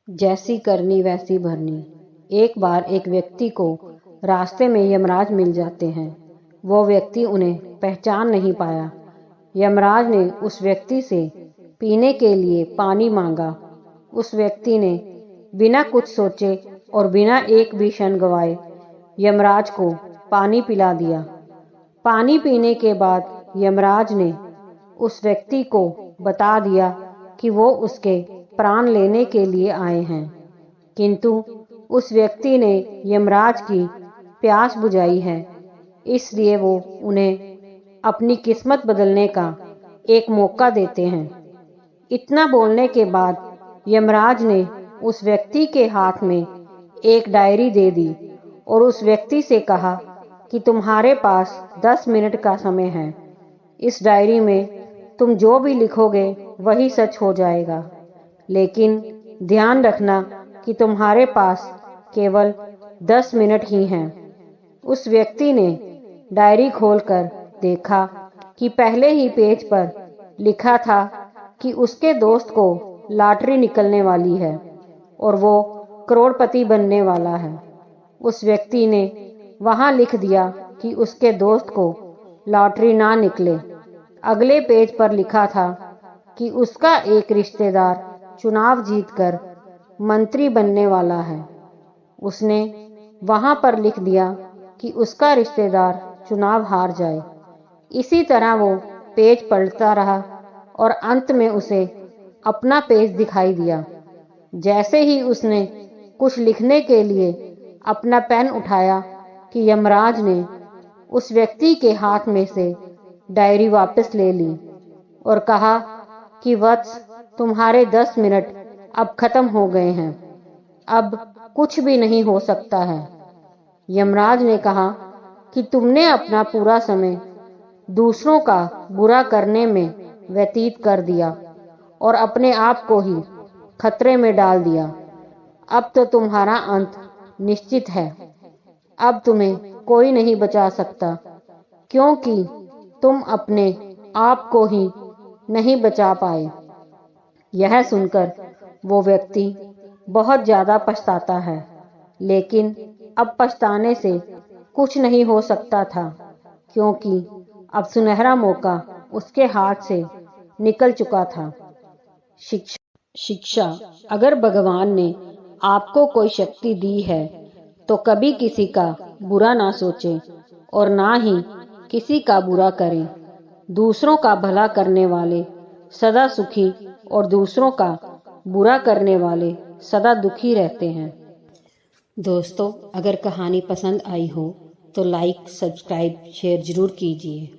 जैसी करनी वैसी भरनी। एक बार एक व्यक्ति को रास्ते में यमराज मिल जाते हैं। वो व्यक्ति उन्हें पहचान नहीं पाया। यमराज ने उस व्यक्ति से पीने के लिए पानी मांगा। उस व्यक्ति ने बिना कुछ सोचे और बिना एक भी क्षण गवाए यमराज को पानी पिला दिया। पानी पीने के बाद यमराज ने उस व्यक्ति को बता दिया कि वो उसके प्राण लेने के लिए आए हैं, किंतु उस व्यक्ति ने यमराज की प्यास बुझाई है, इसलिए वो उन्हें अपनी किस्मत बदलने का एक मौका देते हैं। इतना बोलने के बाद यमराज ने उस व्यक्ति के हाथ में एक डायरी दे दी और उस व्यक्ति से कहा कि तुम्हारे पास 10 मिनट का समय है। इस डायरी में तुम जो भी लिखोगे वही सच हो जाएगा, लेकिन ध्यान रखना कि तुम्हारे पास केवल 10 मिनट ही हैं। उस व्यक्ति ने डायरी खोलकर देखा कि पहले ही पेज पर लिखा था कि उसके दोस्त को लॉटरी निकलने वाली है और वो करोड़पति बनने वाला है। उस व्यक्ति ने वहां लिख दिया कि उसके दोस्त को लॉटरी ना निकले। अगले पेज पर लिखा था कि उसका एक रिश्तेदार चुनाव जीतकर मंत्री बनने वाला है। उसने वहां पर लिख दिया कि उसका रिश्तेदार चुनाव हार जाए। इसी तरह वो पेज पलटता रहा और अंत में उसे अपना पेज दिखाई दिया। जैसे ही उसने कुछ लिखने के लिए अपना पेन उठाया कि यमराज ने उस व्यक्ति के हाथ में से डायरी वापस ले ली और कहा कि वत्स, तुम्हारे 10 मिनट अब खत्म हो गए हैं, अब कुछ भी नहीं हो सकता है। यमराज ने कहा कि तुमने अपना पूरा समय दूसरों का बुरा करने में व्यतीत कर दिया और अपने आप को ही खतरे में डाल दिया। अब तो तुम्हारा अंत निश्चित है। अब तुम्हें कोई नहीं बचा सकता, क्योंकि तुम अपने आप को ही नहीं बचा पाए। यह सुनकर वो व्यक्ति बहुत ज्यादा पछताता है, लेकिन अब पछताने से कुछ नहीं हो सकता था, क्योंकि अब सुनहरा मौका उसके हाथ से निकल चुका था। शिक्षा। अगर भगवान ने आपको कोई शक्ति दी है तो कभी किसी का बुरा ना सोचें और ना ही किसी का बुरा करें। दूसरों का भला करने वाले सदा सुखी और दूसरों का बुरा करने वाले सदा दुखी रहते हैं। दोस्तों, अगर कहानी पसंद आई हो तो लाइक, सब्सक्राइब, शेयर जरूर कीजिए।